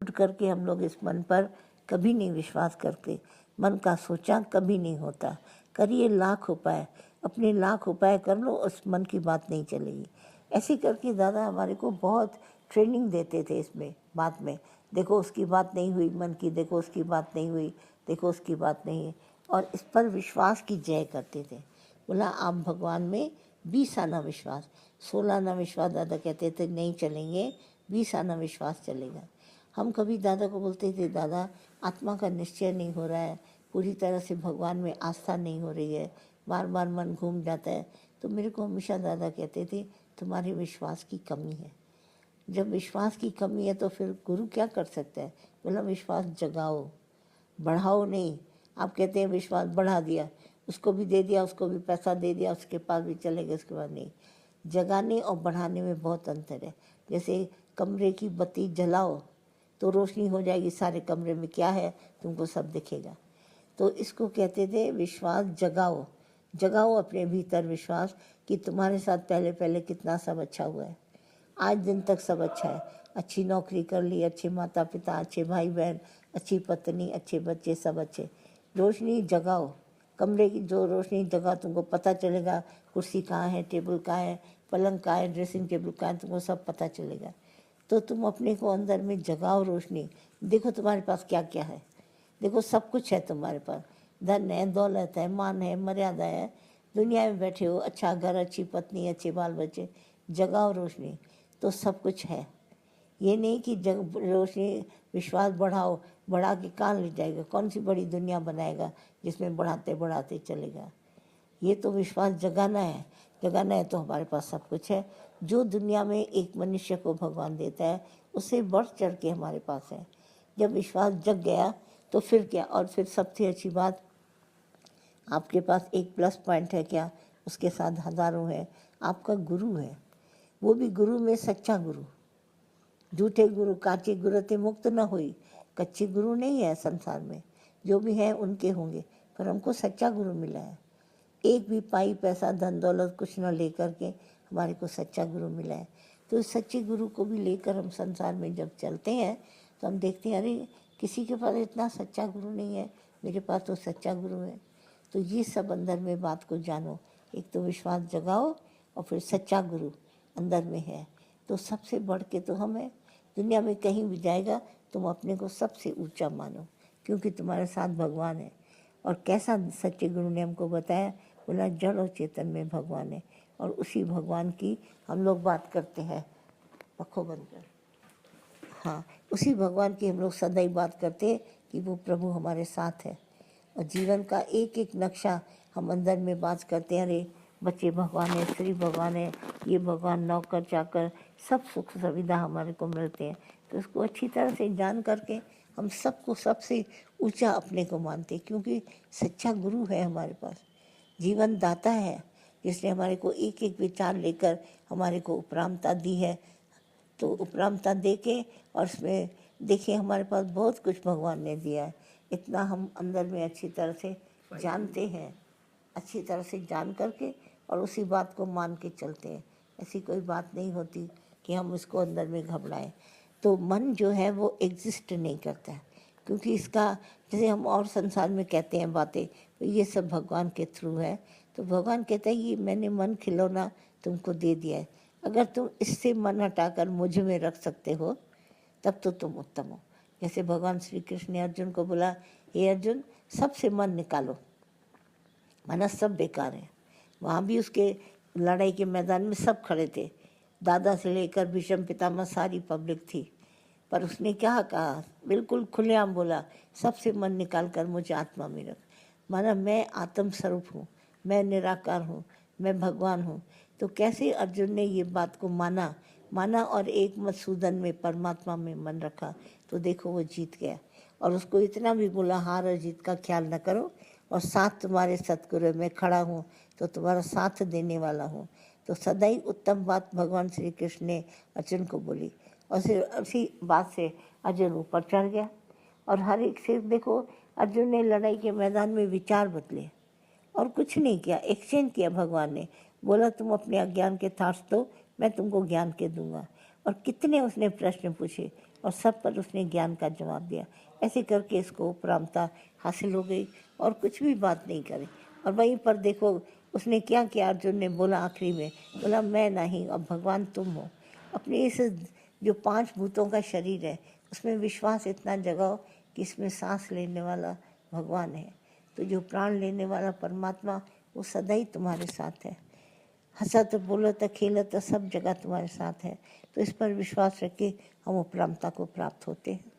उठ करके हम लोग इस मन पर कभी नहीं विश्वास करते। मन का सोचा कभी नहीं होता। करिए लाख उपाय, अपने लाख उपाय कर लो, उस मन की बात नहीं चलेगी। ऐसे करके दादा हमारे को बहुत ट्रेनिंग देते थे इसमें बात में। देखो उसकी बात नहीं हुई मन की, देखो उसकी बात नहीं हुई, देखो उसकी बात नहीं है, और इस पर विश्वास की जय करते थे। बोला आप भगवान में 20 आना विश्वास, 16 आना विश्वास दादा कहते थे नहीं चलेंगे, 20 आना विश्वास चलेगा। हम कभी दादा को बोलते थे दादा आत्मा का निश्चय नहीं हो रहा है, पूरी तरह से भगवान में आस्था नहीं हो रही है, बार बार मन घूम जाता है। तो मेरे को हमेशा दादा कहते थे तुम्हारे विश्वास की कमी है। जब विश्वास की कमी है तो फिर गुरु क्या कर सकता है? बोला विश्वास जगाओ, बढ़ाओ नहीं। आप कहते हैं विश्वास बढ़ा दिया, उसको भी दे दिया, उसको भी पैसा दे दिया, उसके पास भी चले गए, उसके बाद नहीं। जगाने और बढ़ाने में बहुत अंतर है। जैसे कमरे की बत्ती जलाओ तो रोशनी हो जाएगी, सारे कमरे में क्या है तुमको सब दिखेगा। तो इसको कहते थे विश्वास जगाओ। जगाओ अपने भीतर विश्वास कि तुम्हारे साथ पहले पहले कितना सब अच्छा हुआ है, आज दिन तक सब अच्छा है। अच्छी नौकरी कर ली, अच्छे माता पिता, अच्छे भाई बहन, अच्छी पत्नी, अच्छे बच्चे, सब अच्छे। रोशनी जगाओ, कमरे की जो रोशनी जगा तुमको पता चलेगा कुर्सी कहाँ है, टेबल कहाँ है, पलंग कहाँ है, ड्रेसिंग टेबल कहाँ है, तुमको सब पता चलेगा। तो तुम अपने को अंदर में जगाओ रोशनी। देखो तुम्हारे पास क्या क्या है, देखो सब कुछ है तुम्हारे पास, धन है, दौलत है, मान है, मर्यादा है, दुनिया में बैठे हो, अच्छा घर, अच्छी पत्नी, अच्छे बाल बच्चे। जगाओ रोशनी तो सब कुछ है। ये नहीं कि जग रोशनी विश्वास बढ़ाओ, बढ़ा के कहाँ ले जाएगा, कौन सी बड़ी दुनिया बनाएगा जिसमें बढ़ाते बढ़ाते चलेगा। ये तो विश्वास जगाना है। जगाना है तो हमारे पास सब कुछ है। जो दुनिया में एक मनुष्य को भगवान देता है उससे बढ़ चढ़ के हमारे पास है। जब विश्वास जग गया तो फिर क्या, और फिर सबसे अच्छी बात आपके पास एक प्लस पॉइंट है क्या, उसके साथ हज़ारों है। आपका गुरु है, वो भी गुरु में सच्चा गुरु। झूठे गुरु काचे गुरु ते मुक्त न हुई, कच्चे गुरु नहीं है संसार में, जो भी है उनके होंगे, पर हमको सच्चा गुरु मिला है। एक भी पाई पैसा धन दौलत कुछ न लेकर के हमारे को सच्चा गुरु मिला है। तो इस सच्चे गुरु को भी लेकर हम संसार में जब चलते हैं तो हम देखते हैं अरे किसी के पास इतना सच्चा गुरु नहीं है, मेरे पास तो सच्चा गुरु है। तो ये सब अंदर में बात को जानो, एक तो विश्वास जगाओ और फिर सच्चा गुरु अंदर में है। तो सबसे बढ़ के तो हमें दुनिया में कहीं भी जाएगा तुम अपने को सबसे ऊंचा मानो, क्योंकि तुम्हारे साथ भगवान है। और कैसा सच्चे गुरु ने हमको बताया, बोला जड़ और चेतन में भगवान है, और उसी भगवान की हम लोग बात करते हैं। पखो बनकर, हाँ, उसी भगवान की हम लोग सदैव बात करते हैं कि वो प्रभु हमारे साथ है। और जीवन का एक एक नक्शा हम अंदर में बात करते हैं, अरे बच्चे भगवान है, स्त्री भगवान है, ये भगवान, नौकर चाकर, सब सुख सुविधा हमारे को मिलते हैं। तो इसको अच्छी तरह से जान करके हम सबको सबसे ऊंचा अपने को मानते हैं, क्योंकि सच्चा गुरु है हमारे पास, जीवन दाता है, जिसने हमारे को एक एक विचार लेकर हमारे को उपरामता दी है। तो उपरामता दे के और उसमें देखिए हमारे पास बहुत कुछ भगवान ने दिया है। इतना हम अंदर में अच्छी तरह से जानते हैं, अच्छी तरह से जान करके और उसी बात को मान के चलते हैं। ऐसी कोई बात नहीं होती कि हम उसको अंदर में घबराएं। तो मन जो है वो एग्जिस्ट नहीं करता है, क्योंकि इसका जैसे हम और संसार में कहते हैं बातें, तो ये सब भगवान के थ्रू है। तो भगवान कहता है ये मैंने मन खिलौना तुमको दे दिया है, अगर तुम इससे मन हटाकर मुझ में रख सकते हो तब तो तुम उत्तम हो। जैसे भगवान श्री कृष्ण ने अर्जुन को बोला, हे अर्जुन सबसे मन निकालो, माना सब बेकार है। वहाँ भी उसके लड़ाई के मैदान में सब खड़े थे, दादा से लेकर भीष्म पितामह सारी पब्लिक थी, पर उसने क्या कहा, बिल्कुल खुलेआम बोला, सबसे मन निकाल कर मुझे आत्मा में रख। माना मैं आत्म स्वरूप हूँ, मैं निराकार हूँ, मैं भगवान हूँ। तो कैसे अर्जुन ने ये बात को माना और एक मधुसूदन में परमात्मा में मन रखा, तो देखो वो जीत गया। और उसको इतना भी बोला हार और जीत का ख्याल न करो, और साथ तुम्हारे सतगुरु में खड़ा हूँ तो तुम्हारा साथ देने वाला हूँ। तो सदैव उत्तम बात भगवान श्री कृष्ण ने अर्जुन को बोली, और फिर उसी बात से अर्जुन ऊपर चढ़ गया। और हर एक से देखो अर्जुन ने लड़ाई के मैदान में विचार बदले और कुछ नहीं किया, एक्सचेंज किया। भगवान ने बोला तुम अपने अज्ञान के थॉट्स दो, मैं तुमको ज्ञान के दूंगा। और कितने उसने प्रश्न पूछे, और सब पर उसने ज्ञान का जवाब दिया। ऐसे करके इसको उपरामता हासिल हो गई और कुछ भी बात नहीं करे। और वहीं पर देखो उसने क्या किया, अर्जुन ने बोला आखिरी में, बोला मैं नहीं, अब भगवान तुम हो। अपने इस जो 5 भूतों का शरीर है उसमें विश्वास इतना जगाओ कि इसमें सांस लेने वाला भगवान है। तो जो प्राण लेने वाला परमात्मा वो सदा ही तुम्हारे साथ है, हंसत बोलत खेलत सब जगह तुम्हारे साथ है। तो इस पर विश्वास रख के हम उपरामता को प्राप्त होते हैं।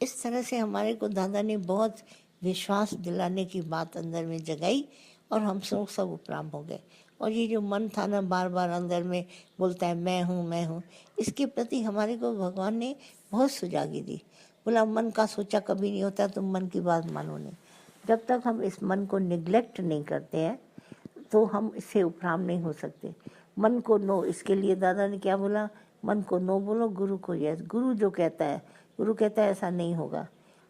इस तरह से हमारे को दादा ने बहुत विश्वास दिलाने की बात अंदर में जगाई और हम सब उपराम हो गए। और ये जो मन था ना बार बार अंदर में बोलता है मैं हूँ, इसके प्रति हमारे को भगवान ने बहुत सुजागी दी। बोला मन का सोचा कभी नहीं होता, तुम मन की बात मानो नहीं। जब तक हम इस मन को निग्लेक्ट नहीं करते हैं तो हम इससे उपराम नहीं हो सकते। मन को नो, इसके लिए दादा ने क्या बोला, मन को नो बोलो, गुरु को यस। गुरु जो कहता है, गुरु कहता है ऐसा नहीं होगा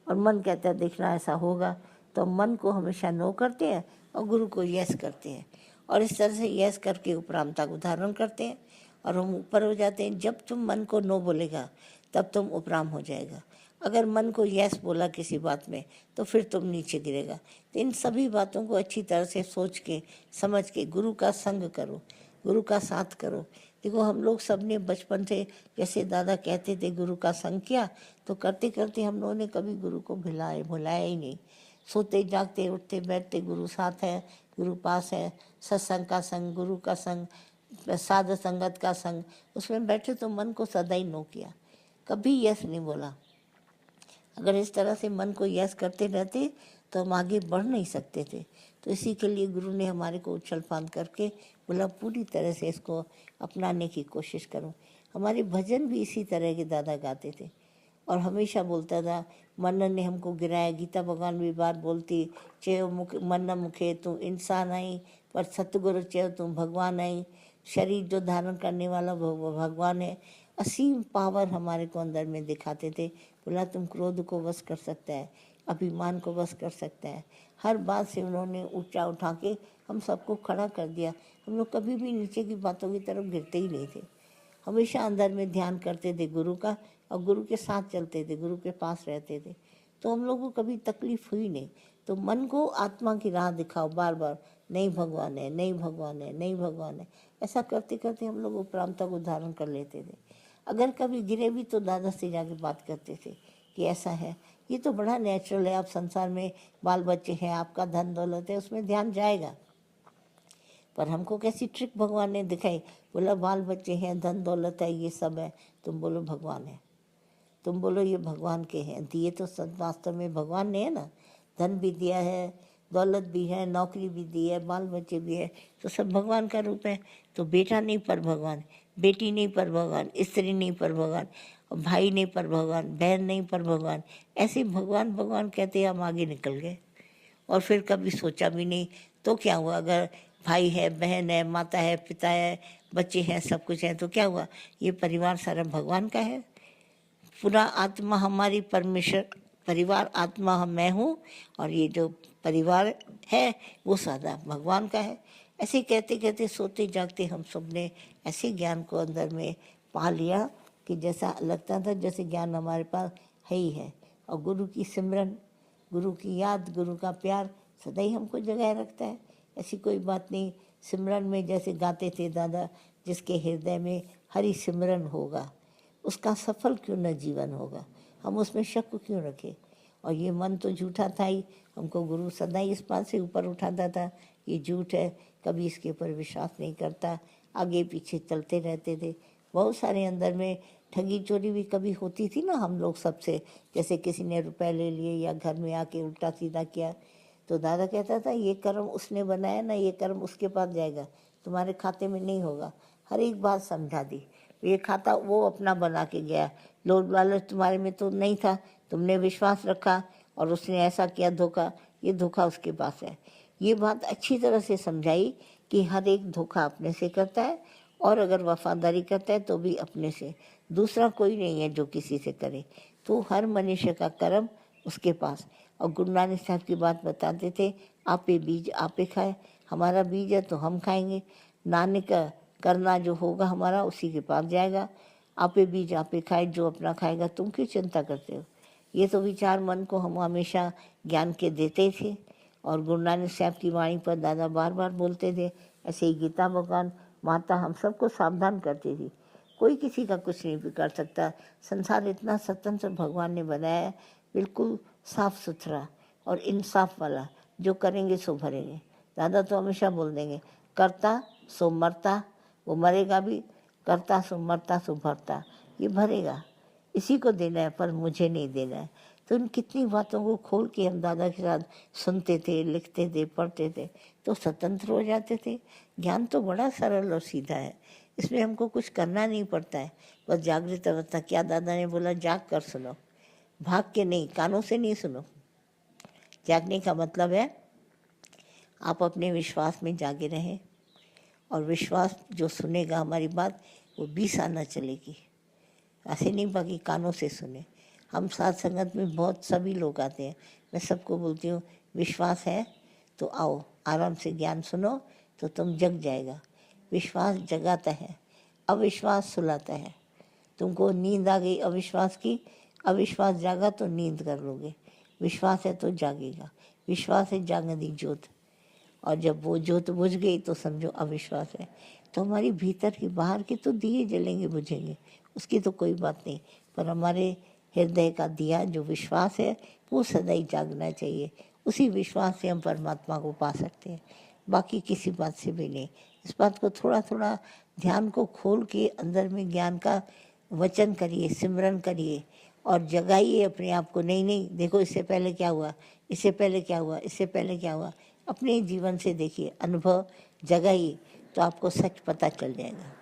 और मन कहता है देखना ऐसा होगा, तो मन को हमेशा नो करते हैं और गुरु को यस करते हैं। और इस तरह से यस करके उपरामता को धारण करते हैं और हम ऊपर हो जाते हैं। जब तुम मन को नो बोलेगा तब तुम उपराम हो जाएगा। अगर मन को यस बोला किसी बात में तो फिर तुम नीचे गिरेगा। तो इन सभी बातों को अच्छी तरह से सोच के समझ के गुरु का संग करो, गुरु का साथ करो। देखो हम लोग सब ने बचपन से जैसे दादा कहते थे गुरु का संग किया, तो करते करते हम लोगों ने कभी गुरु को भुलाया ही नहीं। सोते जागते उठते बैठते गुरु साथ है, गुरु पास है। सत्संग का संग, गुरु का संग, साध संगत का संग, उसमें बैठे तो मन को सदा ही नो किया, कभी यस नहीं बोला। अगर इस तरह से मन को यस करते रहते तो हम आगे बढ़ नहीं सकते थे। तो इसी के लिए गुरु ने हमारे को उछल फांद करके बोला पूरी तरह से इसको अपनाने की कोशिश करो। हमारे भजन भी इसी तरह के दादा गाते थे और हमेशा बोलता था, मन ने हमको गिराया। गीता भगवान भी बार बोलती, चयो मुख मन मुखे तू इंसान आई, पर सतगुरु चयो तू भगवान आई। शरीर जो धारण करने वाला भगवान है। असीम पावर हमारे को अंदर में दिखाते थे। बोला तुम क्रोध को वश कर सकता है, अभिमान को वश कर सकता है। हर बात से उन्होंने ऊंचा उठा के हम सबको खड़ा कर दिया। हम लोग कभी भी नीचे की बातों की तरफ गिरते ही नहीं थे, हमेशा अंदर में ध्यान करते थे गुरु का और गुरु के साथ चलते थे, गुरु के पास रहते थे। तो हम लोग को कभी तकलीफ हुई नहीं। तो मन को आत्मा की राह दिखाओ बार बार, नहीं भगवान है, नहीं भगवान है, नहीं भगवान है। ऐसा करते करते हम लोग उपरामता को धारण कर लेते थे। अगर कभी गिरे भी तो दादा से जाके बात करते थे कि ऐसा है, ये तो बड़ा नेचुरल है। आप संसार में बाल बच्चे हैं, आपका धन दौलत है, उसमें ध्यान जाएगा। पर हमको कैसी ट्रिक भगवान ने दिखाई। बोला बाल बच्चे हैं, धन दौलत है, ये सब है, तुम बोलो भगवान है, तुम बोलो ये भगवान के हैं। दिए तो सब वास्तव में भगवान ने है ना, धन भी दिया है, दौलत भी है, नौकरी भी दी है, बाल बच्चे भी है, तो सब भगवान का रूप है। तो बेटा नहीं पर भगवान, बेटी नहीं पर भगवान, स्त्री नहीं पर भगवान, भाई नहीं पर भगवान, बहन नहीं पर भगवान। ऐसे भगवान भगवान कहते हम आगे निकल गए और फिर कभी सोचा भी नहीं। तो क्या हुआ, अगर भाई है, बहन है, माता है, पिता है, बच्चे हैं, सब कुछ है, तो क्या हुआ, ये परिवार सारा भगवान का है। पूरा आत्मा हमारी परमेश्वर, परिवार आत्मा हम मैं हूँ और ये जो परिवार है वो सादा भगवान का है। ऐसे कहते कहते सोते जागते हम सब ने ऐसे ज्ञान को अंदर में पा लिया कि जैसा लगता था जैसे ज्ञान हमारे पास है ही है। और गुरु की सिमरन, गुरु की याद, गुरु का प्यार सदा ही हमको जगाए रखता है। ऐसी कोई बात नहीं। सिमरन में जैसे गाते थे दादा, जिसके हृदय में हरि सिमरन होगा उसका सफल क्यों न जीवन होगा। हम उसमें शक क्यों रखें। और ये मन तो झूठा था ही, हमको गुरु सदा ही इस बात से ऊपर उठाता था, ये झूठ है, कभी इसके ऊपर विश्वास नहीं करता। आगे पीछे चलते रहते थे। बहुत सारे अंदर में ठगी चोरी भी कभी होती थी ना हम लोग सबसे, जैसे किसी ने रुपए ले लिए या घर में आके उल्टा सीधा किया, तो दादा कहता था ये कर्म उसने बनाया ना, ये कर्म उसके पास जाएगा, तुम्हारे खाते में नहीं होगा। हर एक बात समझा दी। ये खाता वो अपना बना के गया, लोभ लालच तुम्हारे में तो नहीं था, तुमने विश्वास रखा और उसने ऐसा किया धोखा, ये धोखा उसके पास है। ये बात अच्छी तरह से समझाई कि हर एक धोखा अपने से करता है और अगर वफादारी करता है तो भी अपने से, दूसरा कोई नहीं है जो किसी से करे। तो हर मनुष्य का कर्म उसके पास। और गुरु नानक साहब की बात बताते थे, आपे बीज आपे खाए, हमारा बीज है तो हम खाएंगे। नानक करना जो होगा हमारा उसी के पास जाएगा। आपे बीज आपे खाए, जो अपना खाएगा तुम क्यों चिंता करते हो। ये तो विचार मन को हम हमेशा ज्ञान के देते थे, और गुरु नानक साहब की वाणी पर दादा बार बार बोलते थे। ऐसे ही गीता भगवान माता हम सबको सावधान करती थी, कोई किसी का कुछ नहीं कर सकता। संसार इतना स्वतंत्र भगवान ने बनाया है, बिल्कुल साफ सुथरा और इंसाफ वाला। जो करेंगे सो भरेंगे। दादा तो हमेशा बोल देंगे, करता सो मरता, वो मरेगा भी, करता सो मरता सो भरता, ये भरेगा, इसी को देना है पर मुझे नहीं देना है। तो उन कितनी बातों को खोल के हम दादा के साथ सुनते थे, लिखते थे, पढ़ते थे, तो स्वतंत्र हो जाते थे। ज्ञान तो बड़ा सरल और सीधा है, इसमें हमको कुछ करना नहीं पड़ता है, बस जागृत अवस्था। क्या दादा ने बोला, जाग कर सुनो, भाग के नहीं, कानों से नहीं सुनो। जागने का मतलब है आप अपने विश्वास में जागे रहें, और विश्वास जो सुनेगा हमारी बात वो 20 आना चलेगी। ऐसे नहीं बाकी कानों से सुने। हम साथ संगत में बहुत सभी लोग आते हैं, मैं सबको बोलती हूँ विश्वास है तो आओ, आराम से ज्ञान सुनो तो तुम जग जाएगा। विश्वास जगाता है, अविश्वास सुलाता है। तुमको नींद आ गई अविश्वास की, अविश्वास जागा तो नींद कर लोगे, विश्वास है तो जागेगा। विश्वास है जागती ज्योत, और जब वो ज्योत बुझ गई तो समझो अविश्वास है। तो हमारी भीतर की बाहर के तो दिए जलेंगे बुझेंगे, उसकी तो कोई बात नहीं, पर हमारे हृदय का दिया जो विश्वास है वो सदा ही जागना चाहिए। उसी विश्वास से हम परमात्मा को पा सकते हैं, बाकी किसी बात से भी नहीं। इस बात को थोड़ा थोड़ा ध्यान को खोल के अंदर में ज्ञान का वचन करिए, सिमरन करिए और जगाइए अपने आप को। नहीं नहीं, देखो इससे पहले क्या हुआ, इससे पहले क्या हुआ, इससे पहले क्या हुआ, अपने जीवन से देखिए, अनुभव जगाइए तो आपको सच पता चल जाएगा।